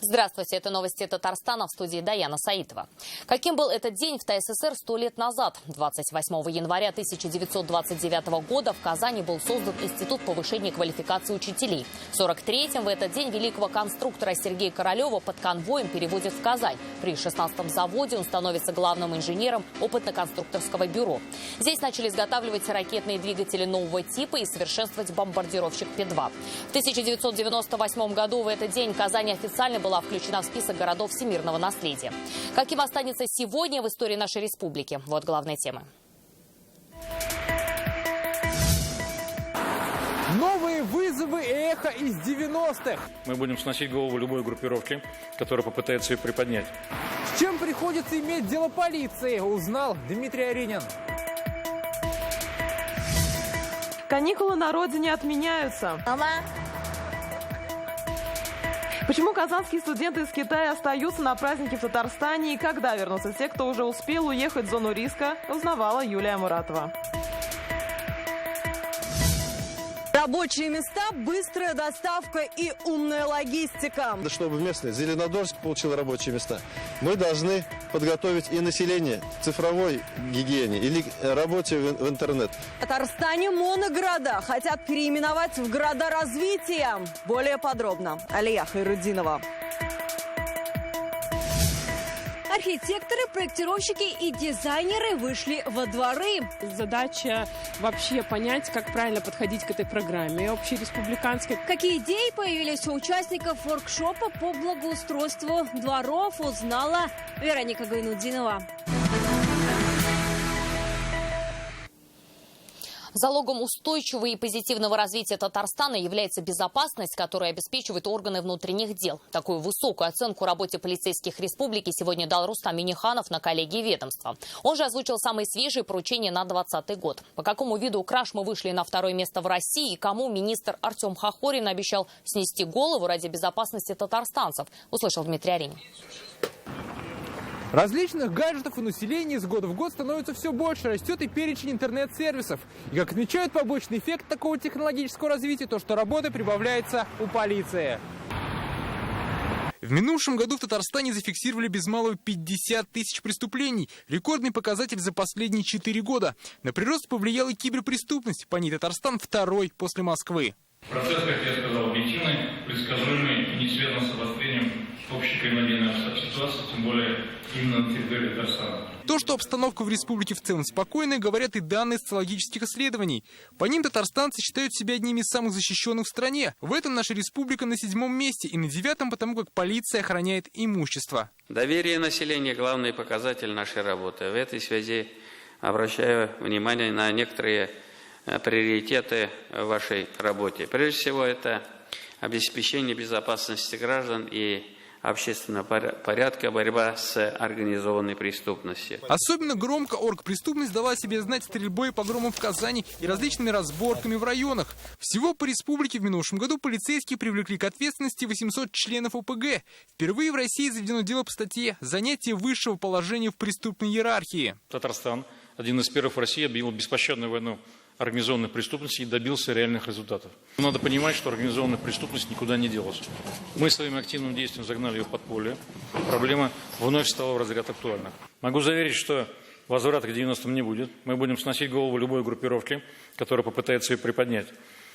Здравствуйте, это новости Татарстана, в студии Даяна Саитова. Каким был этот день в ТССР 100 лет назад? 28 января 1929 года в Казани был создан Институт повышения квалификации учителей. В 1943-м в этот день великого конструктора Сергея Королева под конвоем переводят в Казань. При 16-м заводе он становится главным инженером опытно-конструкторского бюро. Здесь начали изготавливать ракетные двигатели нового типа и совершенствовать бомбардировщик П-2. В 1998 году в этот день Казань официально была включена в список городов всемирного наследия. Каким останется сегодня в истории нашей республики? Вот главные темы. Новые вызовы и эхо из 90-х. Мы будем сносить голову любой группировки, которая попытается ее приподнять. С чем приходится иметь дело полиции, узнал Дмитрий Аринин. Каникулы на родине отменяются. Почему казанские студенты из Китая остаются на празднике в Татарстане и когда вернутся те, кто уже успел уехать в зону риска, узнавала Юлия Муратова. Рабочие места, быстрая доставка и умная логистика. Чтобы местный Зеленодольск получил рабочие места, мы должны подготовить и население к цифровой гигиене или работе в интернет. В Татарстане моногорода хотят переименовать в города развития. Более подробно Алия Хайрудинова. Архитекторы, проектировщики и дизайнеры вышли во дворы. Задача вообще понять, как правильно подходить к этой программе общереспубликанской. Какие идеи появились у участников воркшопа по благоустройству дворов, узнала Вероника Гайнудинова. Залогом устойчивого и позитивного развития Татарстана является безопасность, которую обеспечивают органы внутренних дел. Такую высокую оценку работе полицейских республики сегодня дал Рустам Минниханов на коллегии ведомства. Он же озвучил самые свежие поручения на 2020 год. По какому виду краж мы вышли на второе место в России и кому министр Артем Хохорин обещал снести голову ради безопасности татарстанцев, услышал Дмитрий Аринин. Различных гаджетов у населения из года в год становится все больше, растет и перечень интернет-сервисов. И как отмечают побочный эффект такого технологического развития, то что работы прибавляется у полиции. В минувшем году в Татарстане зафиксировали без малого 50 тысяч преступлений. Рекордный показатель за последние 4 года. На прирост повлияла и киберпреступность. По ней Татарстан второй после Москвы. Процесс, как я сказал, объективный, предсказуемый и не связан с обострением общей криминогенной ситуации, тем более именно на территории Татарстана. То, что обстановка в республике в целом спокойная, говорят и данные социологических исследований. По ним татарстанцы считают себя одними из самых защищенных в стране. В этом наша республика на 7-м месте и на 9-м, потому как полиция охраняет имущество. Доверие населения – главный показатель нашей работы. В этой связи обращаю внимание на некоторые приоритеты в вашей работе. Прежде всего, это обеспечение безопасности граждан и общественного порядка, борьба с организованной преступностью. Особенно громко оргпреступность дала о себе знать стрельбой и погромом в Казани и различными разборками в районах. Всего по республике в минувшем году полицейские привлекли к ответственности 800 членов ОПГ. Впервые в России заведено дело по статье «Занятие высшего положения в преступной иерархии». Татарстан, один из первых в России, объявил беспощадную войну организованной преступности и добился реальных результатов. Надо понимать, что организованная преступность никуда не делась. Мы своим активным действием загнали ее в подполье. Проблема вновь стала в разряд актуальных. Могу заверить, что возврата к 90-м не будет. Мы будем сносить голову любой группировки, которая попытается ее приподнять.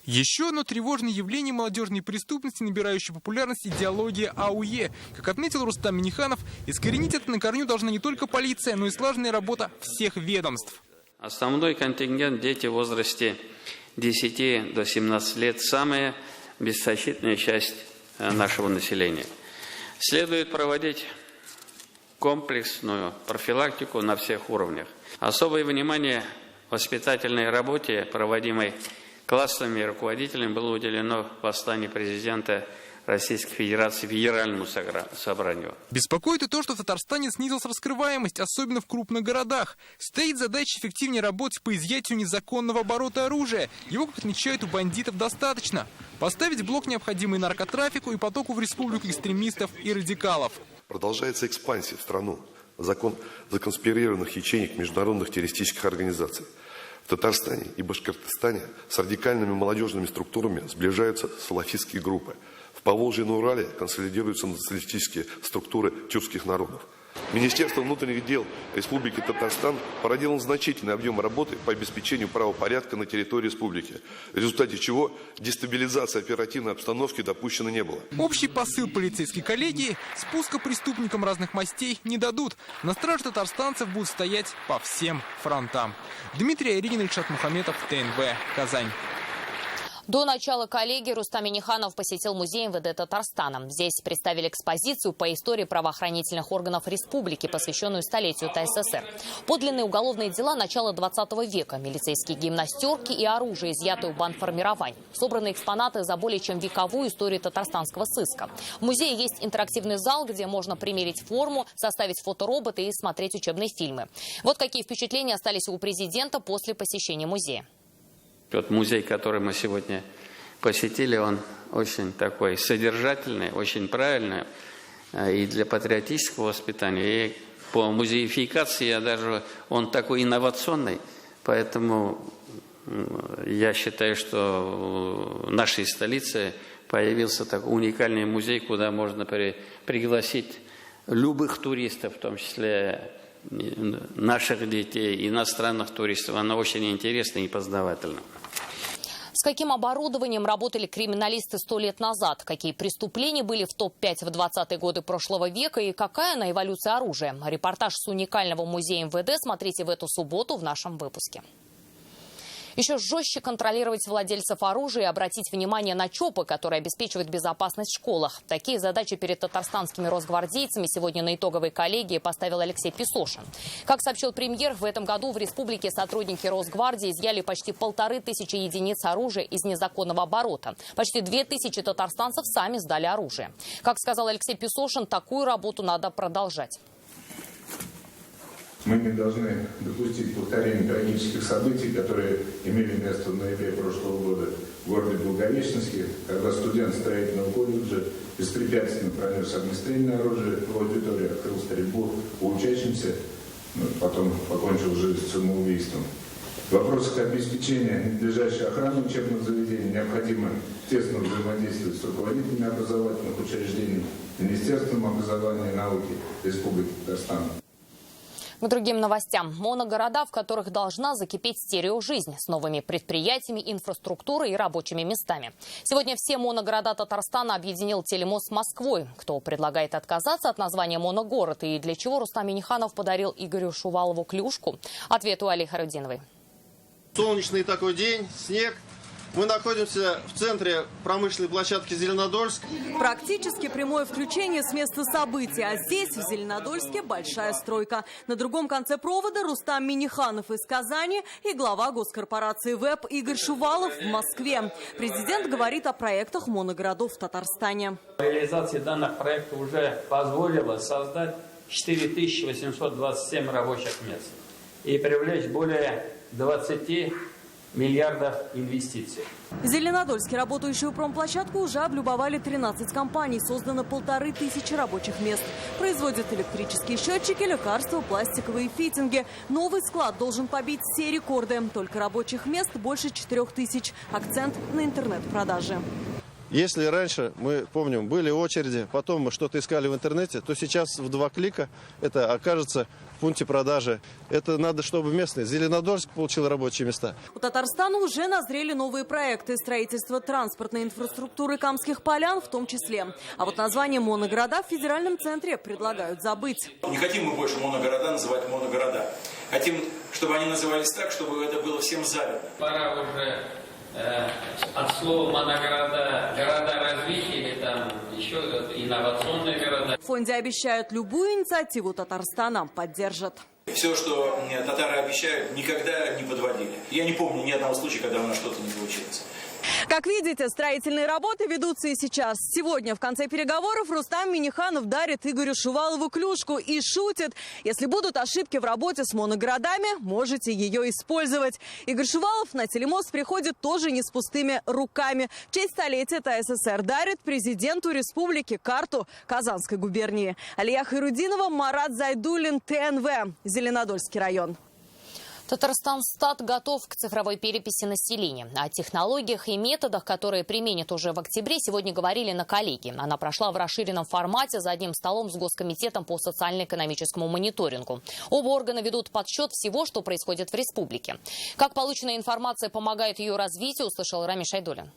Еще одно тревожное явление молодежной преступности, набирающей популярность, идеология АУЕ. Как отметил Рустам Минниханов, искоренить это на корню должна не только полиция, но и слаженная работа всех ведомств. Основной контингент – дети в возрасте 10 до 17 лет, самая беззащитная часть нашего населения. Следует проводить комплексную профилактику на всех уровнях. Особое внимание воспитательной работе, проводимой классовыми руководителями, было уделено в послании президента Российской Федерации Федеральному собранию. Беспокоит и то, что в Татарстане снизилась раскрываемость, особенно в крупных городах. Стоит задача эффективнее работать по изъятию незаконного оборота оружия. Его, как отмечают, у бандитов достаточно. Поставить блок, необходимый наркотрафику и потоку в республику экстремистов и радикалов. Продолжается экспансия в страну законспирированных ячеек международных террористических организаций. В Татарстане и Башкортостане с радикальными молодежными структурами сближаются салафистские группы. В В Поволжье и на Урале консолидируются националистические структуры тюркских народов. Министерство внутренних дел Республики Татарстан проделало значительный объем работы по обеспечению правопорядка на территории республики, в результате чего дестабилизации оперативной обстановки допущено не было. Общий посыл полицейской коллегии – спуска преступникам разных мастей не дадут. На страже татарстанцев будут стоять по всем фронтам. Дмитрий Айринин, Ильшат Мухаметов, ТНВ, Казань. До начала коллегии Рустам Минниханов посетил музей МВД Татарстана. Здесь представили экспозицию по истории правоохранительных органов республики, посвященную столетию ТССР. Подлинные уголовные дела начала 20 века, милицейские гимнастерки и оружие, изъятое у бандформирований. Собраны экспонаты за более чем вековую историю татарстанского сыска. В музее есть интерактивный зал, где можно примерить форму, составить фотороботы и смотреть учебные фильмы. Вот какие впечатления остались у президента после посещения музея. Вот музей, который мы сегодня посетили, он очень такой содержательный, очень правильный и для патриотического воспитания. И по музеификации он такой инновационный, поэтому я считаю, что в нашей столице появился такой уникальный музей, куда можно пригласить любых туристов, в том числе наших детей, иностранных туристов. Оно очень интересно и познавательно. С каким оборудованием работали криминалисты 100 лет назад? Какие преступления были в топ-5 в 20-е годы прошлого века? И какая на эволюция оружия? Репортаж с уникального музея МВД смотрите в эту субботу в нашем выпуске. Еще жестче контролировать владельцев оружия и обратить внимание на ЧОПы, которые обеспечивают безопасность в школах. Такие задачи перед татарстанскими росгвардейцами сегодня на итоговой коллегии поставил Алексей Песошин. Как сообщил премьер, в этом году в республике сотрудники Росгвардии изъяли почти 1500 единиц оружия из незаконного оборота. Почти 2000 татарстанцев сами сдали оружие. Как сказал Алексей Песошин, такую работу надо продолжать. Мы не должны допустить повторения трагических событий, которые имели место в ноябре прошлого года в городе Благовещенске, когда студент строительного колледжа беспрепятственно пронес огнестрельное оружие в аудитории, открыл стрельбу по учащимся, потом покончил жизнь самоубийством. В вопросах обеспечения надлежащей охраны учебных заведений необходимо тесно взаимодействовать с руководителями образовательных учреждений, Министерством образования и науки Республики Татарстан. К другим новостям. Моногорода, в которых должна закипеть стереожизнь с новыми предприятиями, инфраструктурой и рабочими местами. Сегодня все моногорода Татарстана объединил телемост с Москвой. Кто предлагает отказаться от названия моногород и для чего Рустам Минниханов подарил Игорю Шувалову клюшку? Ответ у Али Харудиновой. Солнечный такой день, снег. Мы находимся в центре промышленной площадки Зеленодольск. Практически прямое включение с места событий. А здесь, в Зеленодольске, большая стройка. На другом конце провода Рустам Минниханов из Казани и глава госкорпорации ВЭП Игорь Шувалов в Москве. Президент говорит о проектах моногородов в Татарстане. Реализация данных проектов уже позволила создать 4827 рабочих мест и привлечь более 20 миллиардов инвестиций. В Зеленодольске работающую промплощадку уже облюбовали 13 компаний. Создано 1500 рабочих мест. Производят электрические счетчики, лекарства, пластиковые фитинги. Новый склад должен побить все рекорды. Только рабочих мест больше 4000. Акцент на интернет-продажи. Если раньше, мы помним, были очереди, потом мы что-то искали в интернете, то сейчас в 2 клика это окажется в пункте продажи. Это надо, чтобы местные. Зеленодольск получил рабочие места. У Татарстана уже назрели новые проекты. Строительство транспортной инфраструктуры Камских полян в том числе. А вот название моногорода в федеральном центре предлагают забыть. Не хотим мы больше моногорода называть моногорода. Хотим, чтобы они назывались так, чтобы это было всем завидно. Пора уже от слова моногорода, города развития или там еще инновационные города. В фонде обещают, любую инициативу Татарстана поддержат. Все, что татары обещают, никогда не подводили. Я не помню ни одного случая, когда у нас что-то не получилось. Как видите, строительные работы ведутся и сейчас. Сегодня в конце переговоров Рустам Минниханов дарит Игорю Шувалову клюшку и шутит: если будут ошибки в работе с моногородами, можете ее использовать. Игорь Шувалов на телемост приходит тоже не с пустыми руками. В честь столетия ТССР дарит президенту республики карту Казанской губернии. Алия Хайрудинова, Марат Зайдуллин, ТНВ, Зеленодольский район. Татарстан-Стат готов к цифровой переписи населения. О технологиях и методах, которые применят уже в октябре, сегодня говорили на коллегии. Она прошла в расширенном формате за одним столом с Госкомитетом по социально-экономическому мониторингу. Оба органа ведут подсчет всего, что происходит в республике. Как полученная информация помогает ее развитию, услышал Рамиль Шайдуллин.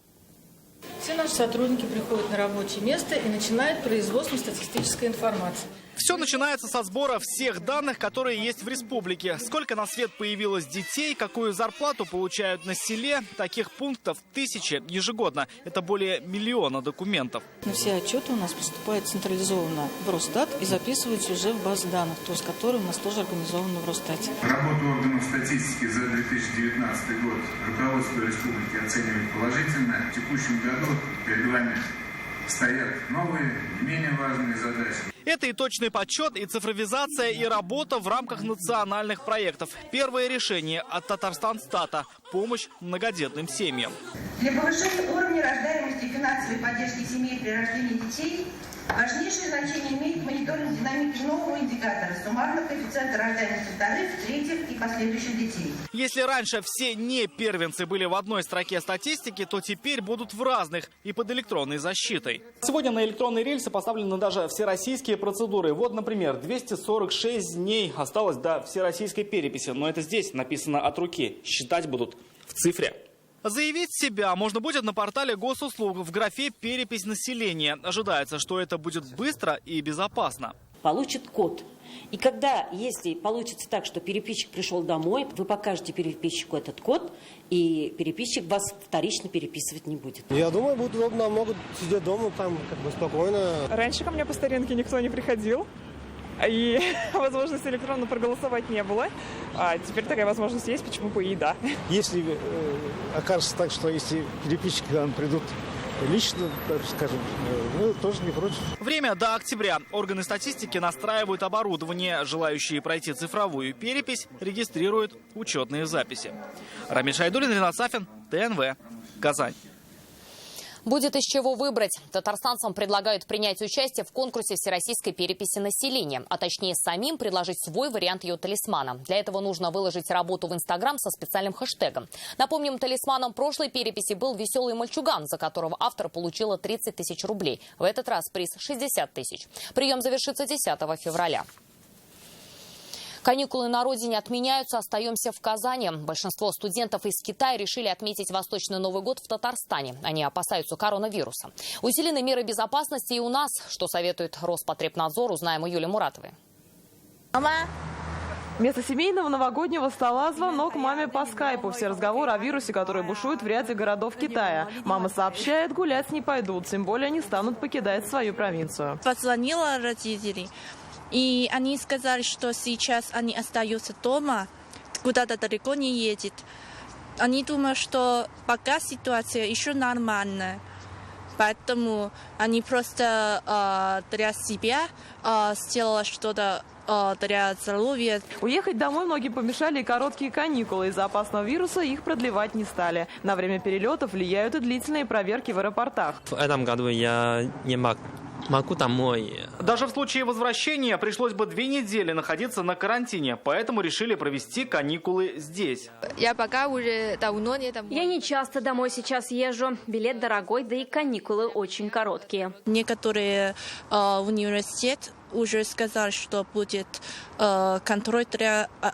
Все наши сотрудники приходят на рабочее место и начинают производство статистической информации. Все начинается со сбора всех данных, которые есть в республике. Сколько на свет появилось детей, какую зарплату получают на селе. Таких пунктов 1000 ежегодно. Это более 1 миллиона документов. Все отчеты у нас поступают централизованно в Росстат и записываются уже в базы данных, то есть которые у нас тоже организованы в Росстате. Работу органов статистики за 2019 год руководство республики оценивает положительно. В текущем году перед вами стоят новые, менее важные задачи. Это и точный подсчет, и цифровизация, и работа в рамках национальных проектов. Первое решение от Татарстан-Стата – помощь многодетным семьям. Для повышения уровня рождаемости и финансовой поддержки семей при рождении детей важнейшее значение имеет мониторинг динамики нового индикатора суммарного коэффициента рождаемости вторых, третьих и последующих детей. Если раньше все не первенцы были в одной строке статистики, то теперь будут в разных и под электронной защитой. Сегодня на электронные рельсы поставлены даже всероссийские процедуры. Вот, например, 246 дней осталось до всероссийской переписи. Но это здесь написано от руки. Считать будут в цифре. Заявить себя можно будет на портале госуслуг в графе «Перепись населения». Ожидается, что это будет быстро и безопасно. Получит код. И когда, если получится так, что переписчик пришел домой, вы покажете переписчику этот код, и переписчик вас вторично переписывать не будет. Я думаю, будет удобно, могут сидеть дома там как бы спокойно. Раньше ко мне по старинке никто не приходил. И возможности электронно проголосовать не было. А теперь такая возможность есть, почему бы и да. Если окажется так, что если переписчики к нам придут лично, так скажем, мы тоже не против. Время до октября. Органы статистики настраивают оборудование. Желающие пройти цифровую перепись регистрируют учетные записи. Рамиль Шайдуллин, Ринат Сафин, ТНВ, Казань. Будет из чего выбрать. Татарстанцам предлагают принять участие в конкурсе всероссийской переписи населения, а точнее самим предложить свой вариант ее талисмана. Для этого нужно выложить работу в Инстаграм со специальным хэштегом. Напомним, талисманом прошлой переписи был веселый мальчуган, за которого автор получила 30 тысяч рублей. В этот раз приз 60 тысяч. Прием завершится 10 февраля. Каникулы на родине отменяются, остаемся в Казани. Большинство студентов из Китая решили отметить Восточный Новый год в Татарстане. Они опасаются коронавируса. Усилены меры безопасности и у нас. Что советует Роспотребнадзор, узнаем у Юлии Муратовой. Мама! Вместо семейного новогоднего стола звонок маме по скайпу. Все разговоры о вирусе, который бушует в ряде городов Китая. Мама сообщает, гулять не пойдут, тем более не станут покидать свою провинцию. Позвонила родителей. И они сказали, что сейчас они остаются дома, куда-то далеко не едет. Они думают, что пока ситуация еще нормальная. Поэтому они просто для себя сделали что-то для здоровья. Уехать домой многим помешали и короткие каникулы. Из-за опасного вируса их продлевать не стали. На время перелетов влияют и длительные проверки в аэропортах. В этом году я не могу домой. Даже в случае возвращения пришлось бы 2 недели находиться на карантине, поэтому решили провести каникулы здесь. Я пока уже давно не домой. Я не часто домой сейчас езжу. Билет дорогой, да и каникулы очень короткие. Некоторые университеты уже сказали, что будет контроль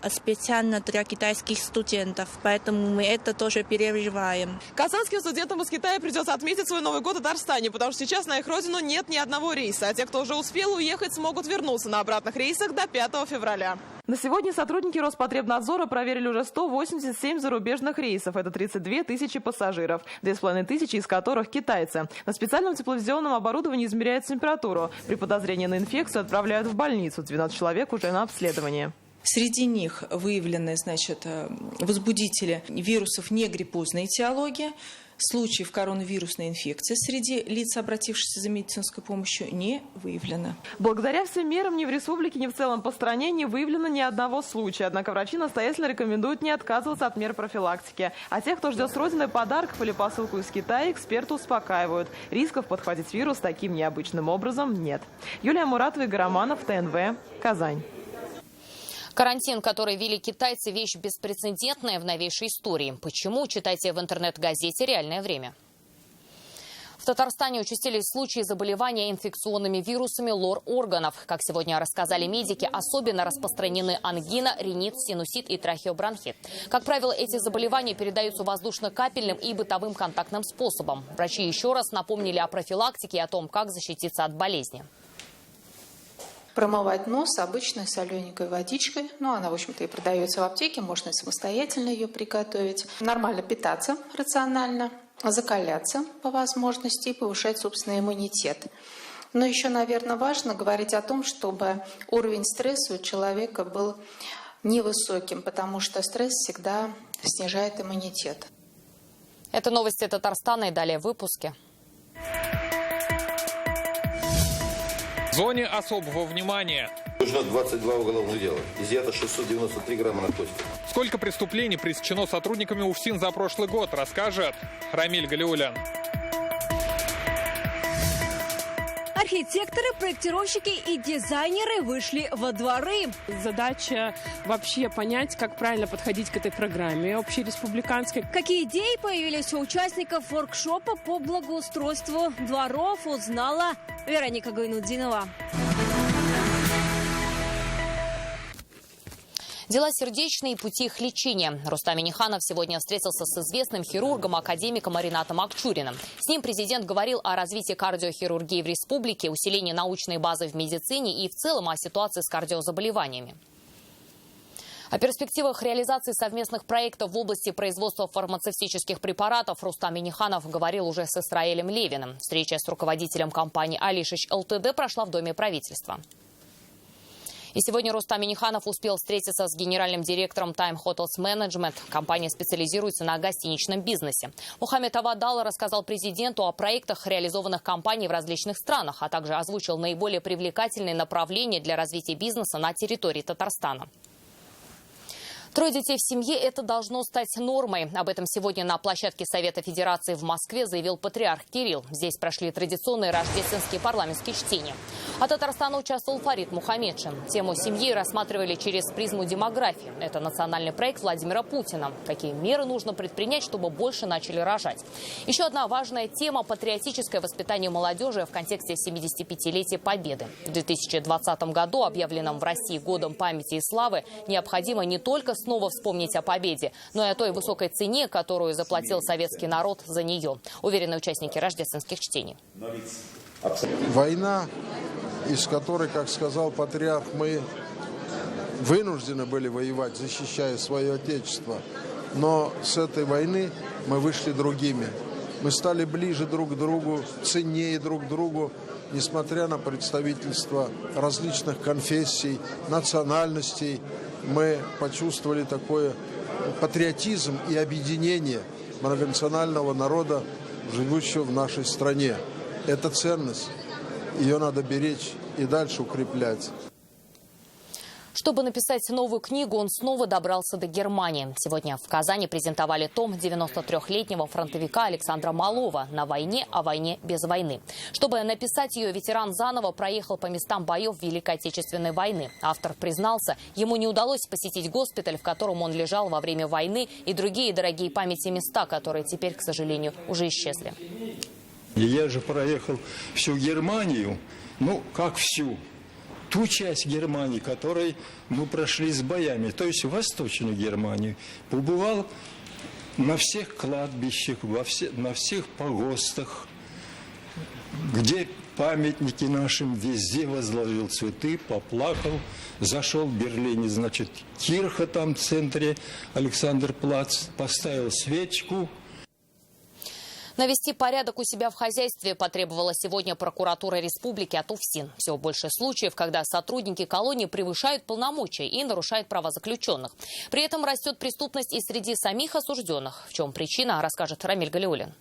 специально для китайских студентов, поэтому мы это тоже переживаем. Казанским студентам из Китая придется отметить свой Новый год в Татарстане, потому что сейчас на их родину нет ни одного рейса, а те, кто уже успел уехать, смогут вернуться на обратных рейсах до 5 февраля. На сегодня сотрудники Роспотребнадзора проверили уже 187 зарубежных рейсов. Это 32 тысячи пассажиров, 2500 из которых китайцы. На специальном тепловизионном оборудовании измеряют температуру. При подозрении на инфекцию отправляют в больницу. 12 человек уже на обследовании. Среди них выявлены, возбудители вирусов негриппозной этиологии. Случаев коронавирусной инфекции среди лиц, обратившихся за медицинской помощью, не выявлено. Благодаря всем мерам ни в республике, ни в целом по стране не выявлено ни одного случая. Однако врачи настоятельно рекомендуют не отказываться от мер профилактики. А тех, кто ждет с родины подарков или посылку из Китая, эксперты успокаивают. Рисков подхватить вирус таким необычным образом нет. Юлия Муратова, Игорь Романов, ТНВ, Казань. Карантин, который ввели китайцы, вещь беспрецедентная в новейшей истории. Почему? Читайте в интернет-газете «Реальное время». В Татарстане участились случаи заболевания инфекционными вирусами лор-органов. Как сегодня рассказали медики, особенно распространены ангина, ринит, синусит и трахеобронхит. Как правило, эти заболевания передаются воздушно-капельным и бытовым контактным способом. Врачи еще раз напомнили о профилактике и о том, как защититься от болезни. Промывать нос обычной солененькой водичкой. Она, в общем-то, и продается в аптеке, можно и самостоятельно ее приготовить. Нормально питаться рационально, закаляться по возможности и повышать собственный иммунитет. Но еще, наверное, важно говорить о том, чтобы уровень стресса у человека был невысоким, потому что стресс всегда снижает иммунитет. Это новости Татарстана и далее в выпуске. В зоне особого внимания. Возбуждено 22 уголовных дела. Изъято 693 грамма наркотиков. Сколько преступлений пресечено сотрудниками УФСИН за прошлый год, расскажет Рамиль Галиулян. Архитекторы, проектировщики и дизайнеры вышли во дворы. Задача вообще понять, как правильно подходить к этой программе общереспубликанской. Какие идеи появились у участников воркшопа по благоустройству дворов, узнала Вероника Гайнуддинова. Дела сердечные и пути их лечения. Рустам Минниханов сегодня встретился с известным хирургом, академиком Ринатом Акчуриным. С ним президент говорил о развитии кардиохирургии в республике, усилении научной базы в медицине и в целом о ситуации с кардиозаболеваниями. О перспективах реализации совместных проектов в области производства фармацевтических препаратов Рустам Минниханов говорил уже с Исраэлем Левиным. Встреча с руководителем компании «Алишич ЛТД» прошла в Доме правительства. И сегодня Рустам Минниханов успел встретиться с генеральным директором Time Hotels Management. Компания специализируется на гостиничном бизнесе. Мухаммед Авадал рассказал президенту о проектах, реализованных компанией в различных странах, а также озвучил наиболее привлекательные направления для развития бизнеса на территории Татарстана. 3 детей в семье – это должно стать нормой. Об этом сегодня на площадке Совета Федерации в Москве заявил патриарх Кирилл. Здесь прошли традиционные рождественские парламентские чтения. А Татарстана участвовал Фарид Мухаммедшин. Тему семьи рассматривали через призму демографии. Это национальный проект Владимира Путина. Какие меры нужно предпринять, чтобы больше начали рожать? Еще одна важная тема – патриотическое воспитание молодежи в контексте 75-летия Победы. В 2020 году, объявленном в России годом памяти и славы, необходимо не только снова вспомнить о победе, но и о той высокой цене, которую заплатил советский народ за нее, уверены участники рождественских чтений. Война, из которой, как сказал патриарх, мы вынуждены были воевать, защищая свое отечество. Но с этой войны мы вышли другими. Мы стали ближе друг к другу, ценнее друг к другу, несмотря на представительство различных конфессий, национальностей. Мы почувствовали такой патриотизм и объединение многонационального народа, живущего в нашей стране. Это ценность. Ее надо беречь и дальше укреплять. Чтобы написать новую книгу, он снова добрался до Германии. Сегодня в Казани презентовали том 93-летнего фронтовика Александра Малова «На войне, о войне без войны». Чтобы написать ее, ветеран заново проехал по местам боев Великой Отечественной войны. Автор признался, ему не удалось посетить госпиталь, в котором он лежал во время войны, и другие дорогие памяти места, которые теперь, к сожалению, уже исчезли. Я же проехал всю Германию, как всю. Ту часть Германии, которой мы прошли с боями, то есть Восточную Германию, побывал на всех кладбищах, на всех погостах, где памятники нашим, везде возложил цветы, поплакал, зашел в Берлине, кирха там в центре, Александр-Плац, поставил свечку. Навести порядок у себя в хозяйстве потребовала сегодня прокуратура республики от УФСИН. Все больше случаев, когда сотрудники колонии превышают полномочия и нарушают права заключенных. При этом растет преступность и среди самих осужденных. В чем причина, расскажет Рамиль Галиулин.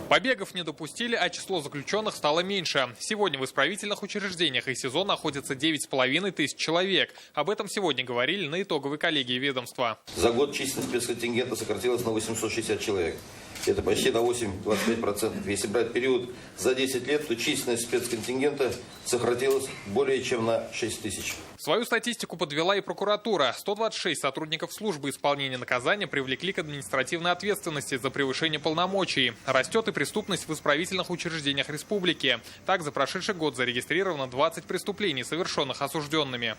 Побегов не допустили, а число заключенных стало меньше. Сегодня в исправительных учреждениях и СИЗО находится 9,5 тысяч человек. Об этом сегодня говорили на итоговой коллегии ведомства. За год численность спецконтингента сократилась на 860 человек. Это почти на 8-25%. Если брать период за 10 лет, то численность спецконтингента сократилась более чем на 6 тысяч. Свою статистику подвела и прокуратура. 126 сотрудников службы исполнения наказания привлекли к административной ответственности за превышение полномочий. Растет и преступность в исправительных учреждениях республики. Так, за прошедший год зарегистрировано 20 преступлений, совершенных осужденными.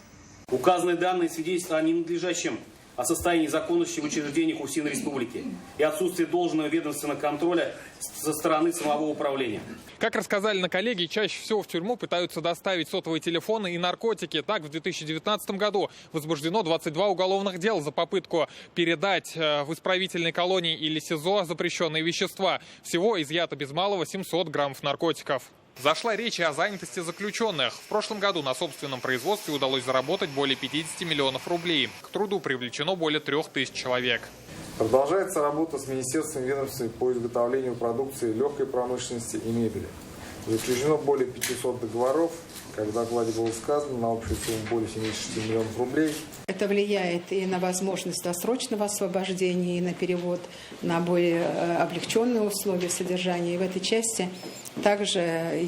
Указанные данные свидетельствуют о ненадлежащем о состоянии законности в учреждениях УФСИН Республики и отсутствии должного ведомственного контроля со стороны самого управления. Как рассказали на коллеги, чаще всего в тюрьму пытаются доставить сотовые телефоны и наркотики. Так, в 2019 году возбуждено 22 уголовных дел за попытку передать в исправительной колонии или СИЗО запрещенные вещества. Всего изъято без малого 700 граммов наркотиков. Зашла речь и о занятости заключенных. В прошлом году на собственном производстве удалось заработать более 50 миллионов рублей. К труду привлечено более 3000 человек. Продолжается работа с Министерством ведомств по изготовлению продукции легкой промышленности и мебели. Заключено более 500 договоров, как в докладе было сказано, на общую сумму более 76 миллионов рублей. Это влияет и на возможность досрочного освобождения, и на перевод на более облегченные условия содержания. И в этой части также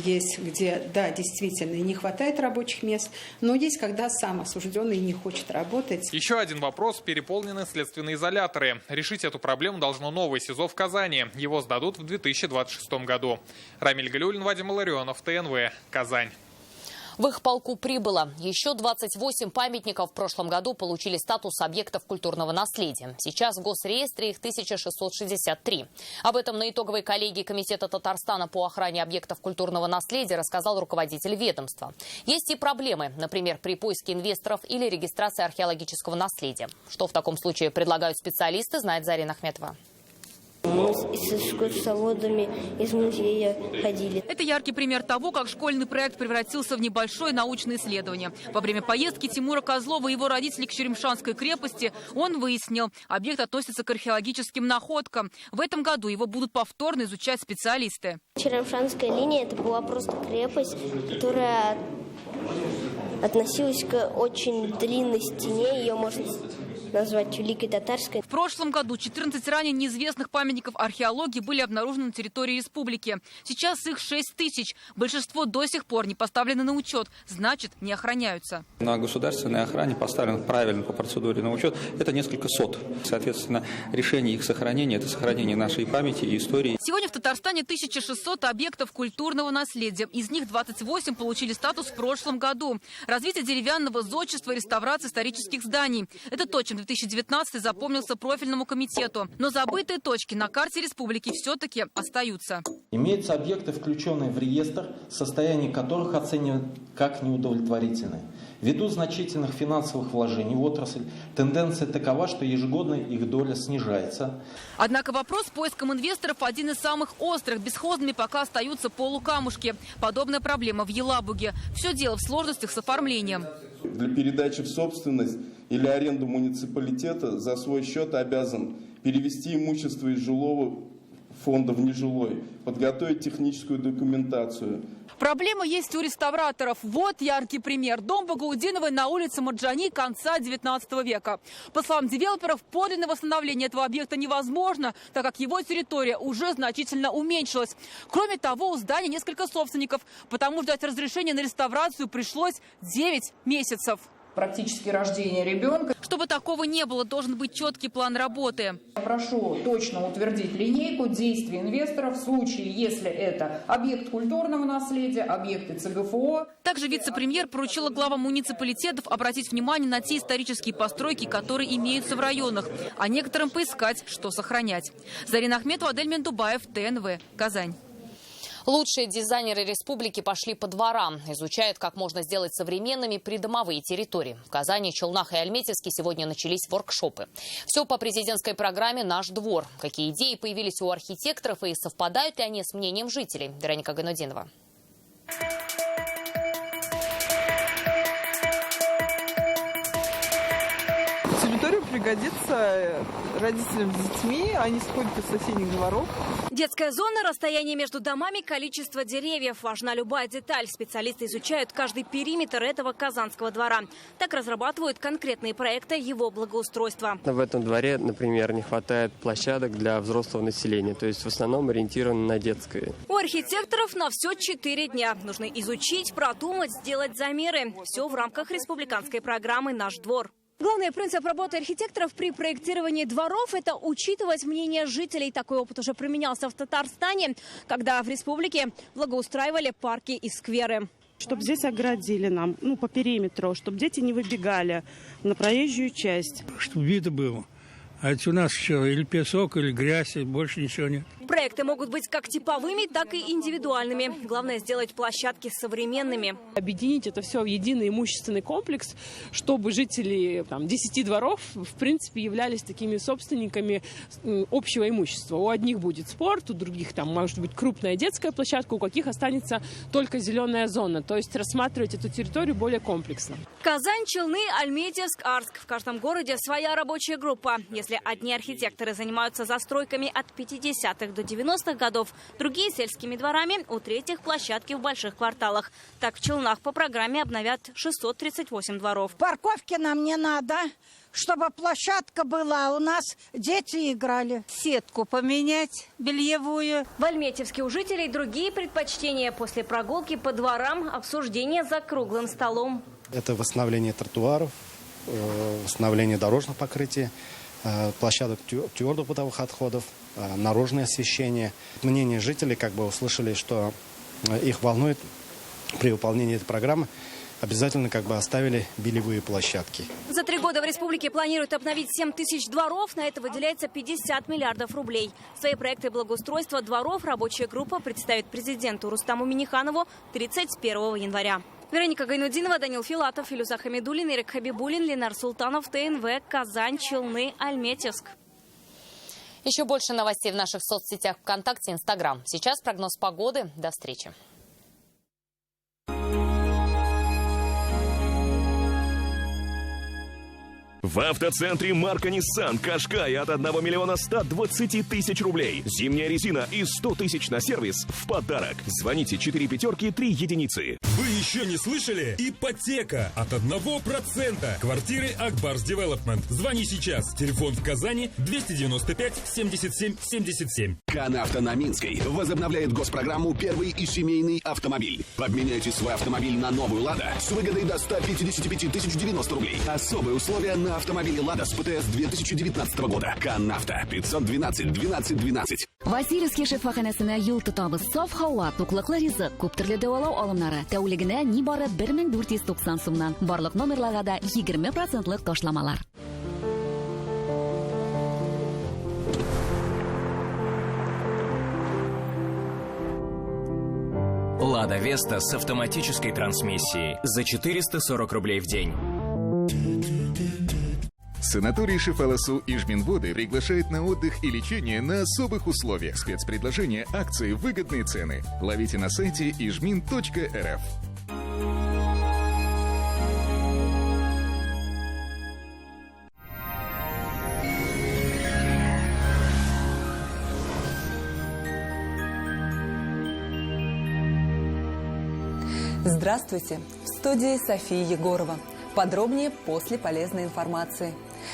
есть, где, да, действительно, не хватает рабочих мест, но есть, когда сам осужденный не хочет работать. Еще один вопрос – переполнены следственные изоляторы. Решить эту проблему должно новое СИЗО в Казани. Его сдадут в 2026 году. Рамиль Галиуллин, Вадим Ларионов, ТНВ, Казань. В их полку прибыло. Еще 28 памятников в прошлом году получили статус объектов культурного наследия. Сейчас в госреестре их 1663. Об этом на итоговой коллегии Комитета Татарстана по охране объектов культурного наследия рассказал руководитель ведомства. Есть и проблемы, например, при поиске инвесторов или регистрации археологического наследия. Что в таком случае предлагают специалисты, знает Зарина Ахметова. Мы с экскурсоводами из музея ходили. Это яркий пример того, как школьный проект превратился в небольшое научное исследование. Во время поездки Тимура Козлова и его родителей к Черемшанской крепости он выяснил, объект относится к археологическим находкам. В этом году его будут повторно изучать специалисты. Черемшанская линия – это была просто крепость, которая относилась к очень длинной стене. Ее можно назвать Великой Татарской. В прошлом году 14 ранее неизвестных памятников археологии были обнаружены на территории республики. Сейчас их 6000. Большинство до сих пор не поставлены на учет, значит, не охраняются. На государственной охране поставленных правильно по процедуре на учет это несколько сот. Соответственно, решение их сохранения – это сохранение нашей памяти и истории. Сегодня в Татарстане 1600 объектов культурного наследия. Из них 28 получили статус в прошлом году. Развитие деревянного зодчества и реставрация исторических зданий. Это то, чем 2019 запомнился профильному комитету. Но забытые точки на карте республики все-таки остаются. Имеются объекты, включенные в реестр, состояние которых оценивают как неудовлетворительное. Ввиду значительных финансовых вложений в отрасль, тенденция такова, что ежегодно их доля снижается. Однако вопрос с поиском инвесторов один из самых острых. Бесхозными пока остаются полукамушки. Подобная проблема в Елабуге. Все дело в сложностях с оформлением. Для передачи в собственность или аренду муниципалитета за свой счет обязан перевести имущество из жилого фонда в нежилой, подготовить техническую документацию. Проблема есть у реставраторов. Вот яркий пример. Дом Багаудиновой на улице Марджани конца 19 века. По словам девелоперов, подлинное восстановление этого объекта невозможно, так как его территория уже значительно уменьшилась. Кроме того, у здания несколько собственников, потому ждать разрешения на реставрацию пришлось 9 месяцев. Практически рождения ребенка. Чтобы такого не было, должен быть четкий план работы. Я прошу точно утвердить линейку действий инвесторов в случае, если это объект культурного наследия, объекты ЦГФО. Также вице-премьер поручила главам муниципалитетов обратить внимание на те исторические постройки, которые имеются в районах, а некоторым поискать, что сохранять. Зарина Ахметова, Адель Мендубаев, ТНВ, Казань. Лучшие дизайнеры республики пошли по дворам. Изучают, как можно сделать современными придомовые территории. В Казани, Челнах и Альметьевске сегодня начались воркшопы. Все по президентской программе «Наш двор». Какие идеи появились у архитекторов и совпадают ли они с мнением жителей? Вероника Гайнудинова. территорию пригодится родителям с детьми. Они сходят из соседних дворов. Детская зона, расстояние между домами, количество деревьев. Важна любая деталь. Специалисты изучают каждый периметр этого казанского двора. Так разрабатывают конкретные проекты его благоустройства. В этом дворе, например, не хватает площадок для взрослого населения. То есть в основном ориентировано на детское. У архитекторов на все 4 дня. Нужно изучить, продумать, сделать замеры. Все в рамках республиканской программы «Наш двор». Главный принцип работы архитекторов при проектировании дворов – это учитывать мнение жителей. Такой опыт уже применялся в Татарстане, когда в республике благоустраивали парки и скверы. Чтобы здесь оградили нам, по периметру, чтобы дети не выбегали на проезжую часть. Чтобы видно было. А это у нас что, или песок, или грязь, и больше ничего нет. Проекты могут быть как типовыми, так и индивидуальными. Главное – сделать площадки современными. Объединить это все в единый имущественный комплекс, чтобы жители 10 дворов, в принципе, являлись такими собственниками общего имущества. У одних будет спорт, у других может быть крупная детская площадка, у каких останется только зеленая зона. То есть рассматривать эту территорию более комплексно. Казань, Челны, Альметьевск, Арск. В каждом городе своя рабочая группа. Если одни архитекторы занимаются застройками от 50-х до 90-х годов, другие сельскими дворами, у третьих площадки в больших кварталах. Так в Челнах по программе обновят 638 дворов. Парковки нам не надо, чтобы площадка была. У нас дети играли. Сетку поменять, бельевую. В Альметьевске у жителей другие предпочтения. После прогулки по дворам обсуждение за круглым столом. Это восстановление тротуаров, восстановление дорожных покрытий, площадок твердых бытовых отходов, наружное освещение. Мнение жителей услышали, что их волнует при выполнении этой программы. Обязательно оставили белевые площадки. За 3 года в республике планируют обновить 7 тысяч дворов. На это выделяется 50 миллиардов рублей. Свои проекты благоустройства дворов рабочая группа представит президенту Рустаму Минниханову 31 января. Вероника Гайнудинова, Данил Филатов, Илюза Хамидуллин, Ирик Хабибуллин, Ленар Султанов, ТНВ, Казань, Челны, Альметьевск. Еще больше новостей в наших соцсетях ВКонтакте, Инстаграм. Сейчас прогноз погоды. До встречи. В автоцентре марка Nissan Qashqai от 1 миллиона 120 тысяч рублей. Зимняя резина и 100 тысяч на сервис в подарок. Звоните 4 пятерки 3 единицы. Вы еще не слышали? Ипотека от 1%. Квартиры Акбарс Девелопмент. Звони сейчас. Телефон в Казани 295 77 77. Канавто на Минской возобновляет госпрограмму «Первый и семейный автомобиль». Обменяйте свой автомобиль на новую «Лада» с выгодой до 155 тысяч 90 рублей. Особые условия на автомобиле «Лада» с ПТС 2019 года. Канавто 512 12 12. Васильевский шифаханасына юл тотабыз. Саф һава, туклыклы ризык, күп төрле дәвалау алымнары. Тәүлегенә нибары 1490 сумнан. Барлык номерларга да 20% ташламалар. «Лада Веста» с автоматической трансмиссией за 440 рублей в день. Санаторий Шифаласу Ижминводы приглашает на отдых и лечение на особых условиях. Спецпредложения, акции, выгодные цены. Ловите на сайте ижмин.рф. Здравствуйте! В студии София Егорова. Подробнее после полезной информации.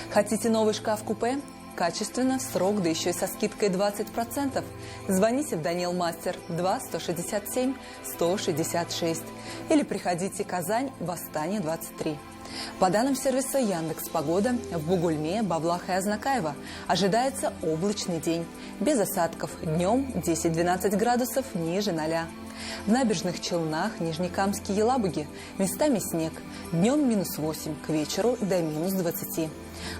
Хотите новый шкаф-купе? Качественно, в срок, да еще и со скидкой 20%. Звоните в Данил Мастер 2 167 166 или приходите в Казань, Восстание 23. По данным сервиса Яндекс.Погода, в Бугульме, Бавлах и Азнакаево ожидается облачный день. Без осадков. Днем 10-12 градусов ниже 0. В набережных Челнах, Нижнекамске и Елабуге местами снег. Днем -8, к вечеру до -20.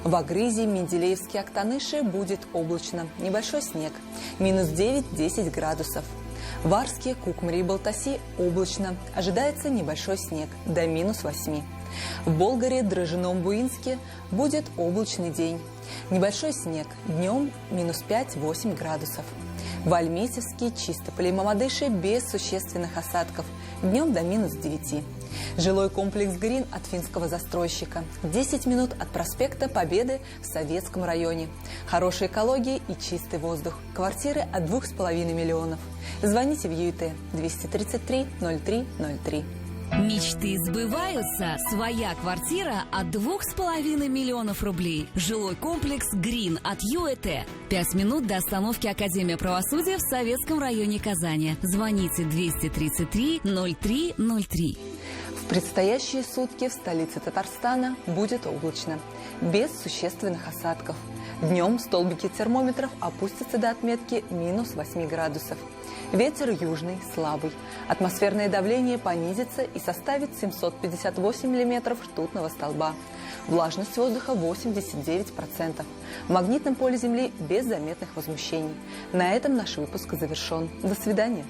В Агрызе, Менделеевске, Актаныши будет облачно. Небольшой снег. -9-10 градусов. В Арске, Кукмаре и Балтаси облачно. Ожидается небольшой снег. До -8. В Болгаре, Дрожжином, Буинске будет облачный день. Небольшой снег. Днем -5-8 градусов. В Альметьевске, Чистополе и Мамадыше без существенных осадков. Днем до -9. Жилой комплекс «Грин» от финского застройщика. 10 минут от проспекта Победы в Советском районе. Хорошая экология и чистый воздух. Квартиры от 2,5 миллионов. Звоните в ЮИТ 233 03 03. Мечты сбываются. Своя квартира от 2,5 миллионов рублей. Жилой комплекс «Грин» от ЮЭТ. 5 минут до остановки Академия правосудия в Советском районе Казани. Звоните 233 03 03. В предстоящие сутки в столице Татарстана будет облачно, без существенных осадков. Днем столбики термометров опустятся до отметки -8 градусов. Ветер южный, слабый. Атмосферное давление понизится и составит 758 миллиметров ртутного столба. Влажность воздуха 89%. В магнитном поле Земли без заметных возмущений. На этом наш выпуск завершен. До свидания.